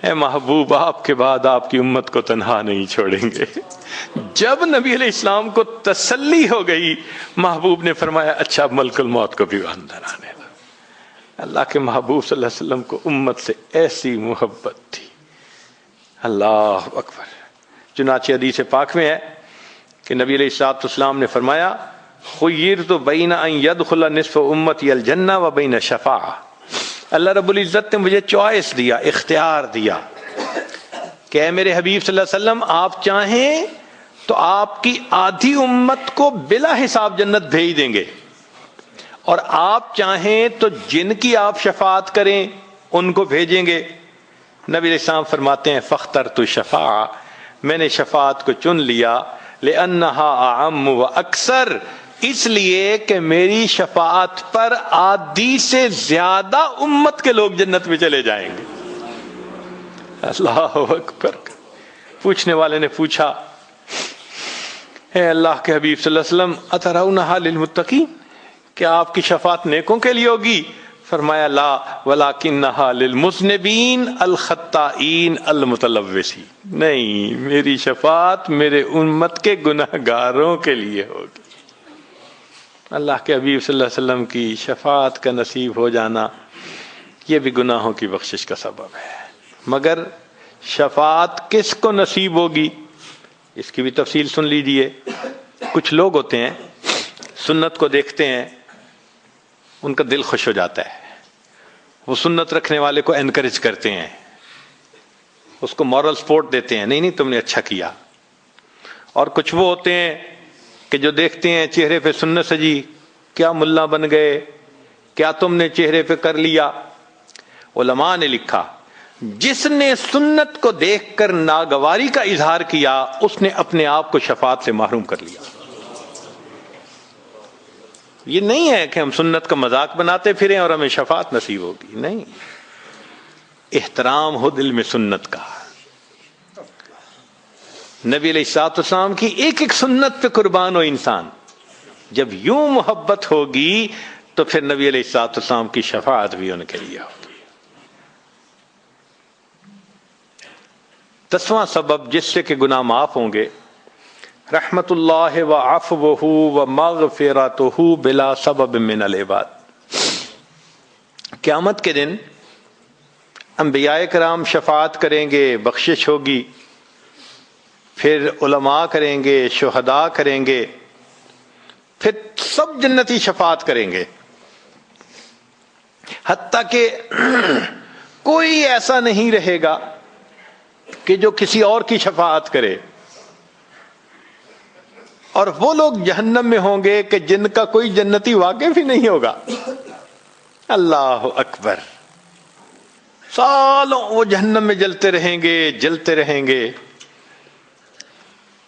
اے محبوب، آپ کے بعد آپ کی امت کو تنہا نہیں چھوڑیں گے۔ جب نبی علیہ السلام کو تسلی ہو گئی، محبوب نے فرمایا اچھا اب ملک الموت کو بھی اندر آنے دو۔ اللہ کے محبوب صلی اللہ علیہ وسلم کو امت سے ایسی محبت تھی، اللہ اکبر۔ چنانچہ حدیث پاک میں ہے کہ نبی علیہ الصلوۃ والسلام نے فرمایا خیرت بین ان یدخل نصف امتی الجنہ و بین شفاعہ، اللہ رب العزت نے مجھے چوائس دیا، اختیار دیا کہ اے میرے حبیب صلی اللہ علیہ وسلم، آپ چاہیں تو آپ کی آدھی امت کو بلا حساب جنت بھیج دیں گے، اور آپ چاہیں تو جن کی آپ شفاعت کریں ان کو بھیجیں گے۔ نبی علیہ السلام فرماتے ہیں فاخترت الشفاعہ، میں نے شفاعت کو چن لیا، لأنہا اعم و اکثر، اس لیے کہ میری شفاعت پر آدھی سے زیادہ امت کے لوگ جنت میں چلے جائیں گے۔ اللہ اکبر۔ پوچھنے والے نے پوچھا اے اللہ کے حبیب صلی اللہ علیہ وسلم، اترونہا للمتقین، کیا آپ کی شفاعت نیکوں کے لیے ہوگی؟ فرمایا لا ولکنہا للمذنبین الخطائین المتلوثین، نہیں، میری شفاعت میرے امت کے گناہگاروں کے لیے ہوگی۔ اللہ کے حبیب صلی اللہ علیہ وسلم کی شفاعت کا نصیب ہو جانا یہ بھی گناہوں کی بخشش کا سبب ہے۔ مگر شفاعت کس کو نصیب ہوگی اس کی بھی تفصیل سن لیجئے۔ کچھ لوگ ہوتے ہیں سنت کو دیکھتے ہیں، ان کا دل خوش ہو جاتا ہے، وہ سنت رکھنے والے کو انکریج کرتے ہیں، اس کو مورل سپورٹ دیتے ہیں، نہیں نہیں تم نے اچھا کیا۔ اور کچھ وہ ہوتے ہیں کہ جو دیکھتے ہیں چہرے پہ سنت سجی، کیا ملا بن گئے، کیا تم نے چہرے پہ کر لیا۔ علماء نے لکھا جس نے سنت کو دیکھ کر ناگواری کا اظہار کیا اس نے اپنے آپ کو شفاعت سے محروم کر لیا۔ یہ نہیں ہے کہ ہم سنت کا مذاق بناتے پھریں اور ہمیں شفاعت نصیب ہوگی، نہیں، احترام ہو دل میں سنت کا۔ نبی علیہ الصلوۃ والسلام کی ایک ایک سنت پہ قربان ہو انسان، جب یوں محبت ہوگی تو پھر نبی علیہ الصلوۃ والسلام کی شفاعت بھی ان کے لیے ہوگی۔ 10واں سبب جس سے کہ گناہ معاف ہوں گے، رحمت اللہ و عفوہ و مغفرتہ بلا سبب من العباد۔ قیامت کے دن انبیاء کرام شفاعت کریں گے، بخشش ہوگی، پھر علماء کریں گے، شہداء کریں گے، پھر سب جنتی شفاعت کریں گے، حتیٰ کہ کوئی ایسا نہیں رہے گا کہ جو کسی اور کی شفاعت کرے، اور وہ لوگ جہنم میں ہوں گے کہ جن کا کوئی جنتی واقف ہی نہیں ہوگا۔ اللہ اکبر، سالوں وہ جہنم میں جلتے رہیں گے، جلتے رہیں گے۔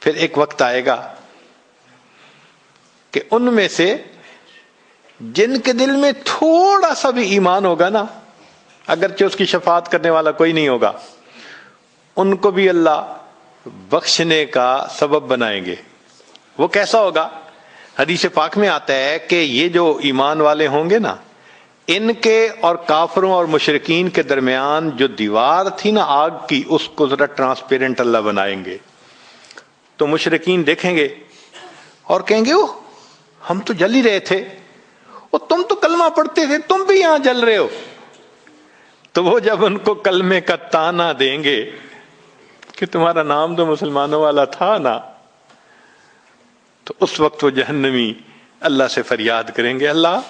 پھر ایک وقت آئے گا کہ ان میں سے جن کے دل میں تھوڑا سا بھی ایمان ہوگا نا، اگرچہ اس کی شفاعت کرنے والا کوئی نہیں ہوگا، ان کو بھی اللہ بخشنے کا سبب بنائیں گے۔ وہ کیسا ہوگا؟ حدیث پاک میں آتا ہے کہ یہ جو ایمان والے ہوں گے نا، ان کے اور کافروں اور مشرکین کے درمیان جو دیوار تھی نا آگ کی، اس کو ذرا ٹرانسپیرنٹ اللہ بنائیں گے۔ تو مشرکین دیکھیں گے اور کہیں گے، اوہ ہم تو جل ہی رہے تھے، اور تم تو کلمہ پڑھتے تھے، تم بھی یہاں جل رہے ہو۔ تو وہ جب ان کو کلمے کا تانا دیں گے کہ تمہارا نام تو مسلمانوں والا تھا نا، تو اس وقت وہ جہنمی اللہ سے فریاد کریں گے، اللہ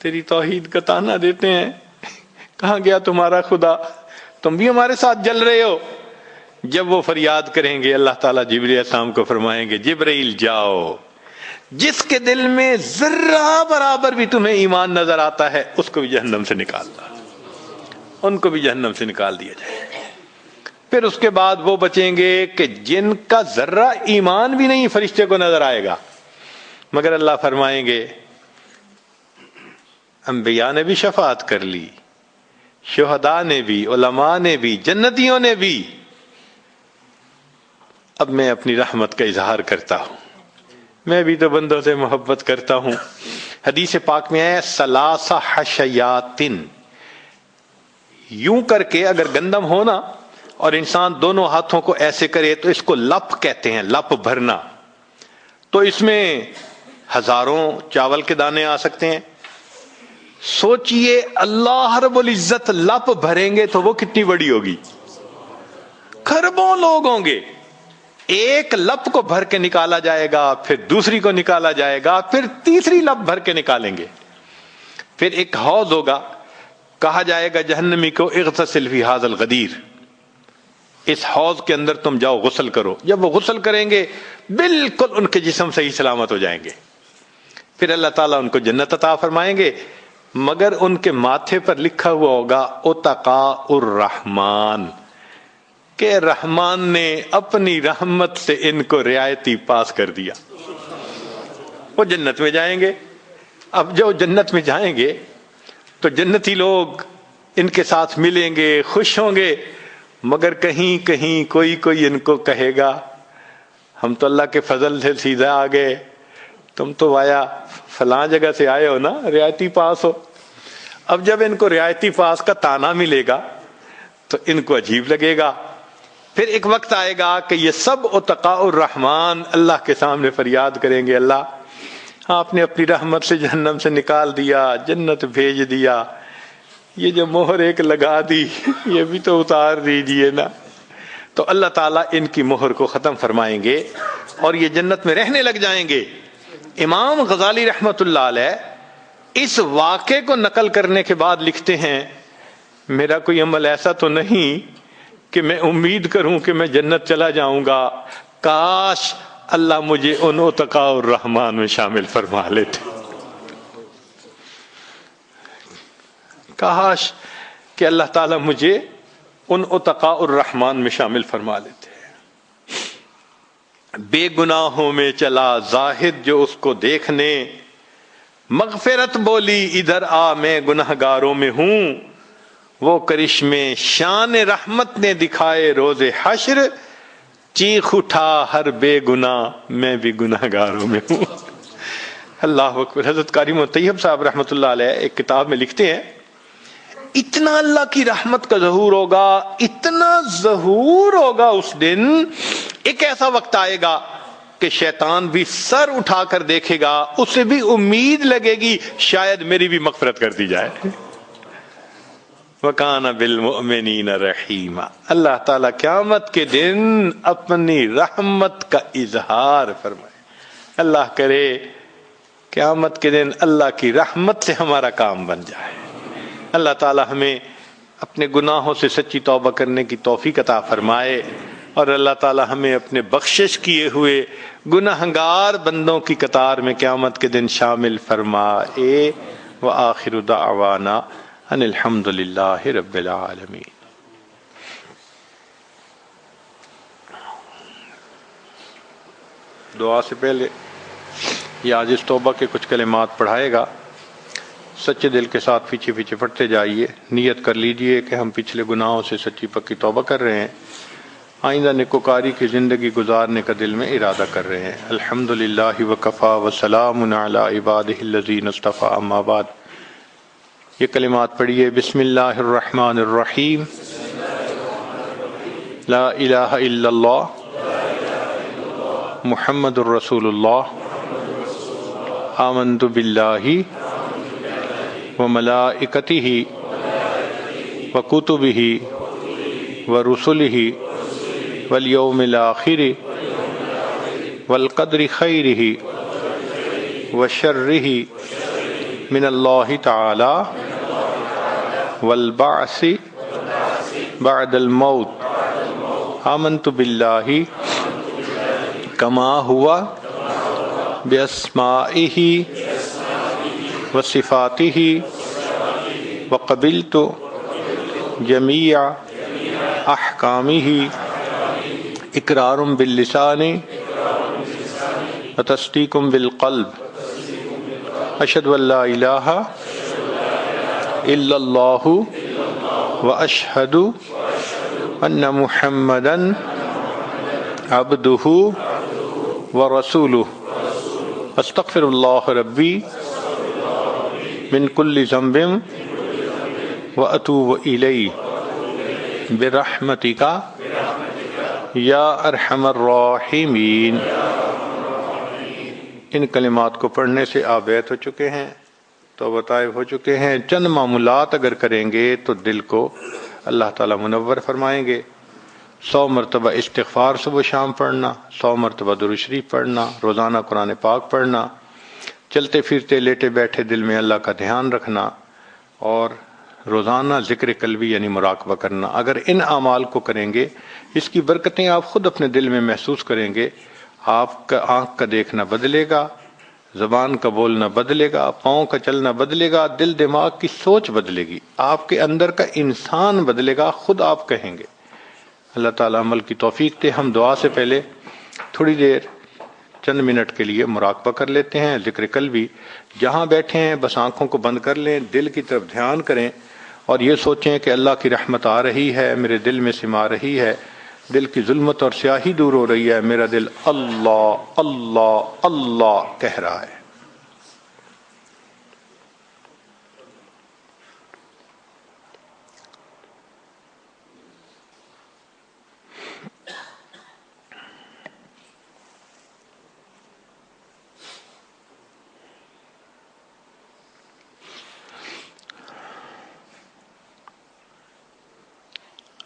تیری توحید کا تانا دیتے ہیں، کہاں گیا تمہارا خدا، تم بھی ہمارے ساتھ جل رہے ہو۔ جب وہ فریاد کریں گے، اللہ تعالیٰ جبرائیل علیہ السلام کو فرمائیں گے، جبرائیل جاؤ، جس کے دل میں ذرہ برابر بھی تمہیں ایمان نظر آتا ہے اس کو بھی جہنم سے نکال دو، ان کو بھی جہنم سے نکال دیا جائے۔ پھر اس کے بعد وہ بچیں گے کہ جن کا ذرہ ایمان بھی نہیں فرشتے کو نظر آئے گا، مگر اللہ فرمائیں گے انبیاء نے بھی شفاعت کر لی، شہداء نے بھی، علماء نے بھی، جنتیوں نے بھی، اب میں اپنی رحمت کا اظہار کرتا ہوں، میں بھی تو بندوں سے محبت کرتا ہوں۔ حدیث پاک میں ہے ثلاثہ حشیاتن، یوں کر کے اگر گندم ہونا اور انسان دونوں ہاتھوں کو ایسے کرے تو اس کو لپ کہتے ہیں، لپ بھرنا۔ تو اس میں ہزاروں چاول کے دانے آ سکتے ہیں۔ سوچئے اللہ رب العزت لپ بھریں گے تو وہ کتنی بڑی ہوگی، کھربوں لوگ ہوں گے۔ ایک لپ کو بھر کے نکالا جائے گا، پھر دوسری کو نکالا جائے گا، پھر تیسری لپ بھر کے نکالیں گے۔ پھر ایک حوض ہوگا، کہا جائے گا جہنمی کو اغتسل فی ھذا الغدیر، اس حوض کے اندر تم جاؤ غسل کرو۔ جب وہ غسل کریں گے بالکل ان کے جسم صحیح سلامت ہو جائیں گے۔ پھر اللہ تعالیٰ ان کو جنت عطا فرمائیں گے، مگر ان کے ماتھے پر لکھا ہوا ہوگا اتقاء الرحمن، کہ رحمان نے اپنی رحمت سے ان کو رعایتی پاس کر دیا۔ وہ جنت میں جائیں گے۔ اب جو جنت میں جائیں گے تو جنتی لوگ ان کے ساتھ ملیں گے، خوش ہوں گے، مگر کہیں کہیں کوئی ان کو کہے گا ہم تو اللہ کے فضل سے سیدھا آ گئے، تم تو آیا فلاں جگہ سے آئے ہو نا، رعایتی پاس ہو۔ اب جب ان کو رعایتی پاس کا تانا ملے گا تو ان کو عجیب لگے گا۔ پھر ایک وقت آئے گا کہ یہ سب اتقاء الرحمن اللہ کے سامنے فریاد کریں گے، اللہ آپ نے اپنی رحمت سے جہنم سے نکال دیا، جنت بھیج دیا، یہ جو مہر ایک لگا دی یہ بھی تو اتار دیجئے نا۔ تو اللہ تعالیٰ ان کی مہر کو ختم فرمائیں گے اور یہ جنت میں رہنے لگ جائیں گے۔ امام غزالی رحمت اللہ علیہ اس واقعے کو نقل کرنے کے بعد لکھتے ہیں، میرا کوئی عمل ایسا تو نہیں کہ میں امید کروں کہ میں جنت چلا جاؤں گا، کاش اللہ مجھے ان اتقاء الرحمن میں شامل فرما لیتے، کاش کہ اللہ تعالیٰ مجھے ان اتقاء الرحمن میں شامل فرما لیتے۔ بے گناہوں میں چلا زاہد جو اس کو دیکھنے، مغفرت بولی ادھر آ میں گنہگاروں میں ہوں، وہ کرشمے شان رحمت نے دکھائے روز حشر، چیخ اٹھا ہر بے گناہ میں بھی گنہگاروں میں ہوں۔ اللہ اکبر۔ حضرت قاری طیب صاحب رحمۃ اللہ علیہ ایک کتاب میں لکھتے ہیں، اتنا اللہ کی رحمت کا ظہور ہوگا، اتنا ظہور ہوگا اس دن، ایک ایسا وقت آئے گا کہ شیطان بھی سر اٹھا کر دیکھے گا، اسے بھی امید لگے گی شاید میری بھی مغفرت کر دی جائے۔ وَكَانَ بِالْمُؤْمِنِينَ رَحِيمًا۔ اللہ تعالیٰ قیامت کے دن اپنی رحمت کا اظہار فرمائے۔ اللہ کرے قیامت کے دن اللہ کی رحمت سے ہمارا کام بن جائے۔ اللہ تعالیٰ ہمیں اپنے گناہوں سے سچی توبہ کرنے کی توفیق عطا فرمائے، اور اللہ تعالیٰ ہمیں اپنے بخشش کیے ہوئے گناہگار بندوں کی قطار میں قیامت کے دن شامل فرمائے۔ وآخر دعوانا ان الحمد للہ رب العالمین۔ دعا سے پہلے یہ عاجز توبہ کے کچھ کلمات پڑھائے گا۔ سچے دل کے ساتھ پیچھے پیچھے پڑھتے جائیے. نیت کر لیجئے کہ ہم پچھلے گناہوں سے سچی پکی توبہ کر رہے ہیں, آئندہ نیکوکاری کی زندگی گزارنے کا دل میں ارادہ کر رہے ہیں. الحمدللہ وکفا وسلام علی عبادہ الذین اصطفیٰ, اما بعد. یہ کلمات پڑھیے. بسم اللہ الرحمن الرحیم. لا الہ الا اللہ محمد الرسول اللہ. آمنت باللہ وملائکتہ وکتبہ ورسلہ والیوم الآخر والقدر خیرہ وشرہ من اللہ تعالی والبعث بعد الموت. آمنت باللہ کما ہوا باسمائہ وصفاتہ وقبلت جمیع احکامہ اقرار باللسان وتصدیق بالقلب. اشہد ان لا الہ الا اللہ واشہد ان محمدا عبدہ ورسولہ. استغفر اللہ ربی من کل ذنب واتوب الیہ برحمتک یا ارحم الراحمین. ان کلمات کو پڑھنے سے آپ بیت ہو چکے ہیں, توبہ طائب ہو چکے ہیں. چند معمولات اگر کریں گے تو دل کو اللہ تعالیٰ منور فرمائیں گے. 100 مرتبہ استغفار صبح و شام پڑھنا, 100 مرتبہ درود شریف پڑھنا, روزانہ قرآن پاک پڑھنا, چلتے پھرتے لیٹے بیٹھے دل میں اللہ کا دھیان رکھنا, اور روزانہ ذکر قلبی یعنی مراقبہ کرنا. اگر ان اعمال کو کریں گے, اس کی برکتیں آپ خود اپنے دل میں محسوس کریں گے. آپ کا آنکھ کا دیکھنا بدلے گا, زبان کا بولنا بدلے گا, پاؤں کا چلنا بدلے گا, دل دماغ کی سوچ بدلے گی, آپ کے اندر کا انسان بدلے گا. خود آپ کہیں گے. اللہ تعالیٰ عمل کی توفیق دے. ہم دعا سے پہلے تھوڑی دیر چند منٹ کے لیے مراقبہ کر لیتے ہیں. ذکر قلبی جہاں بیٹھے ہیں بس آنکھوں کو بند کر لیں, دل کی طرف دھیان کریں اور یہ سوچیں کہ اللہ کی رحمت آ رہی ہے, میرے دل میں سما رہی ہے, دل کی ظلمت اور سیاہی دور ہو رہی ہے, میرا دل اللہ اللہ اللہ کہہ رہا ہے.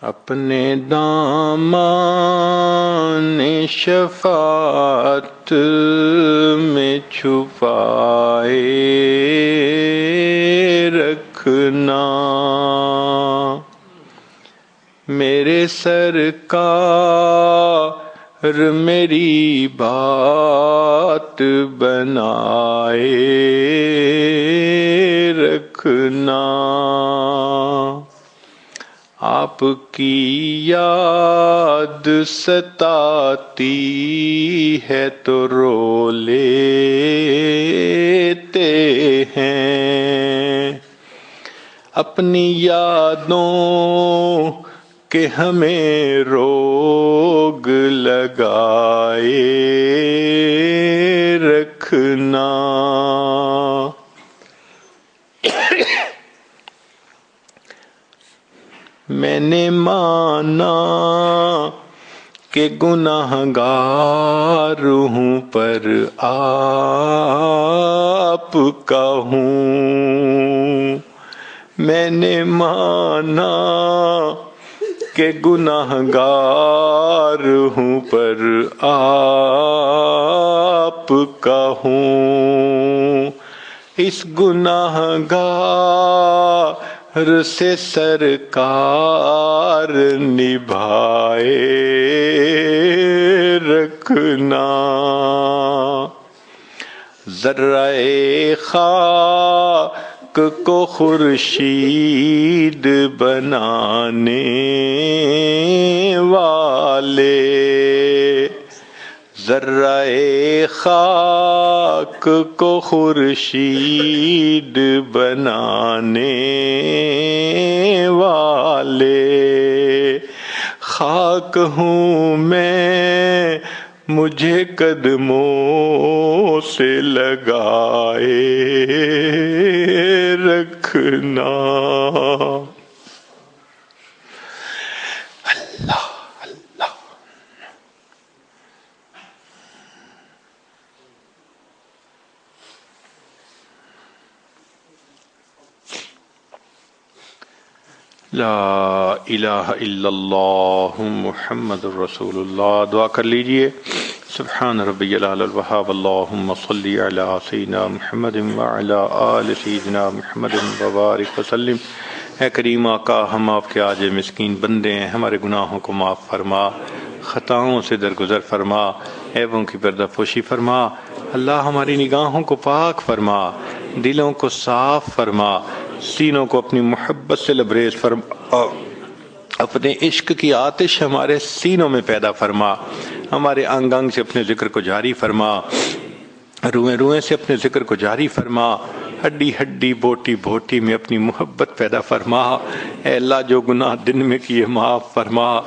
اپنے دامان شفاعت میں چھپائے رکھنا, میرے سرکار میری بات بنائے رکھنا. آپ کی یاد ستاتی ہے تو رو لیتے ہیں, اپنی یادوں کے ہمیں روگ لگائے رکھنا. میں نے مانا کہ گناہ گار ہوں پر آپ کا ہوں, میں نے مانا کہ گناہ گار ہوں پر آپ کا ہوں. اس گناہ گار سے سرکار نبھائے رکھنا. ذرہ خاک کو خورشید بنانے والے, ذرہ خاک کو خورشید بنانے والے، خاک ہوں میں مجھے قدموں سے لگائے رکھنا۔ اللہ اللہ۔ لا الہ الا اللہ محمد الرسول اللہ۔ دعا کر لیجئے۔ سبحان ربی العلی الوہاب، اللہم صلی علی سیدنا محمد وعلی آل سیدنا محمد وبارک وسلم۔ اے کریم آقا، ہم آپ کے عاجز مسکین بندے ہیں، ہمارے گناہوں کو معاف فرما، خطاؤں سے درگزر فرما، عیبوں کی پردہ پوشی فرما۔ اللہ ہماری نگاہوں کو پاک فرما، دلوں کو صاف فرما، سینوں کو اپنی محبت سے لبریز فرما، اپنے عشق کی آتش ہمارے سینوں میں پیدا فرما، ہمارے انگ انگ سے اپنے ذکر کو جاری فرما، روئیں روئیں سے اپنے ذکر کو جاری فرما، ہڈی ہڈی بوٹی بوٹی میں اپنی محبت پیدا فرما۔ اے اللہ، جو گناہ دن میں کیے معاف فرما،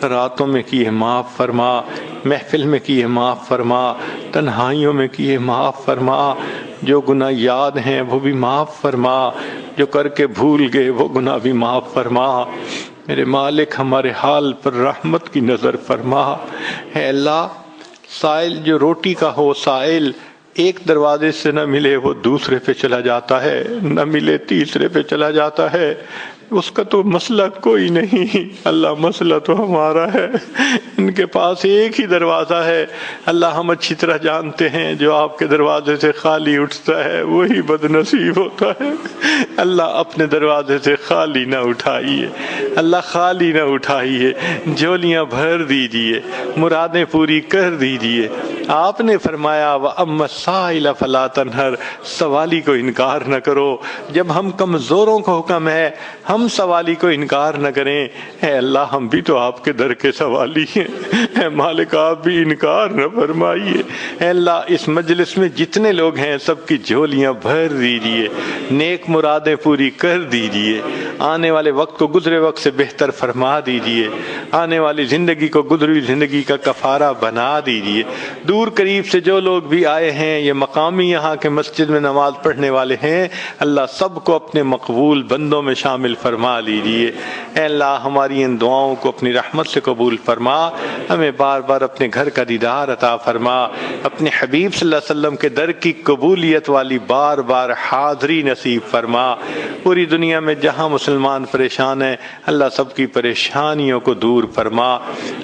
راتوں میں کیے معاف فرما، محفل میں کیے معاف فرما، تنہائیوں میں کیے معاف فرما، جو گناہ یاد ہیں وہ بھی معاف فرما، جو کر کے بھول گئے وہ گناہ بھی معاف فرما۔ میرے مالک، ہمارے حال پر رحمت کی نظر فرما۔ اے اللہ، سائل جو روٹی کا ہو، سائل ایک دروازے سے نہ ملے وہ دوسرے پہ چلا جاتا ہے، نہ ملے تیسرے پہ چلا جاتا ہے، اس کا تو مسئلہ کوئی نہیں۔ اللہ، مسئلہ تو ہمارا ہے، ان کے پاس ایک ہی دروازہ ہے۔ اللہ، ہم اچھی طرح جانتے ہیں جو آپ کے دروازے سے خالی اٹھتا ہے وہی بد نصیب ہوتا ہے۔ اللہ، اپنے دروازے سے خالی نہ اٹھائیے، اللہ خالی نہ اٹھائیے، جھولیاں بھر دیجیے، مرادیں پوری کر دیجیے۔ آپ نے فرمایا وَأَمَّا السَّائِلَ فَلَا تَنْهَرْ، سوالی کو انکار نہ کرو۔ جب ہم کمزوروں کو حکم ہے ہم سوالی کو انکار نہ کریں، اے اللہ ہم بھی تو آپ کے در کے سوالی ہیں، اے مالک آپ بھی انکار نہ فرمائیے۔ اے اللہ، اس مجلس میں جتنے لوگ ہیں سب کی جھولیاں بھر دیجیے، نیک مرادیں پوری کر دیجیے، آنے والے وقت کو گزرے وقت سے بہتر فرما دیجیے، آنے والی زندگی کو گزری زندگی کا کفارہ بنا دیجیے۔ دور قریب سے جو لوگ بھی آئے ہیں، یہ مقامی یہاں کے مسجد میں نماز پڑھنے والے ہیں، اللہ سب کو اپنے مقبول بندوں میں شامل فرما لیجیے۔ اے اللہ، ہماری ان دعاؤں کو اپنی رحمت سے قبول فرما، ہمیں بار بار اپنے گھر کا دیدار عطا فرما، اپنے حبیب صلی اللہ علیہ وسلم کے در کی قبولیت والی بار بار حاضری نصیب فرما۔ پوری دنیا میں جہاں مسلمان پریشان ہیں، اللہ سب کی پریشانیوں کو دور فرما۔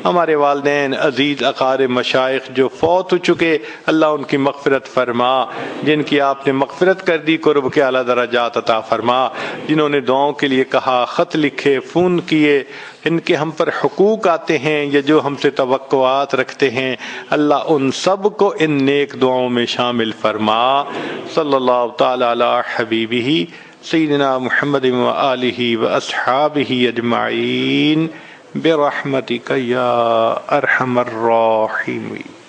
ہمارے والدین، عزیز اقارب، مشائخ جو فوت ہو چکے، اللہ ان کی مغفرت فرما، جن کی آپ نے مغفرت کر دی قرب کے اعلیٰ درجات عطا فرما، جنہوں نے دعاؤں کے لیے کہا، خط لکھے، فون کیے، ان کے ہم پر حقوق آتے ہیں یا جو ہم سے توقعات رکھتے ہیں، اللہ ان سب کو ان نیک دعاؤں میں شامل فرما۔ صلی اللہ تعالی علی حبیبہ سیدنا محمد و آلہ و اصحابہ اجمعین برحمتک یا ارحم الراحمین۔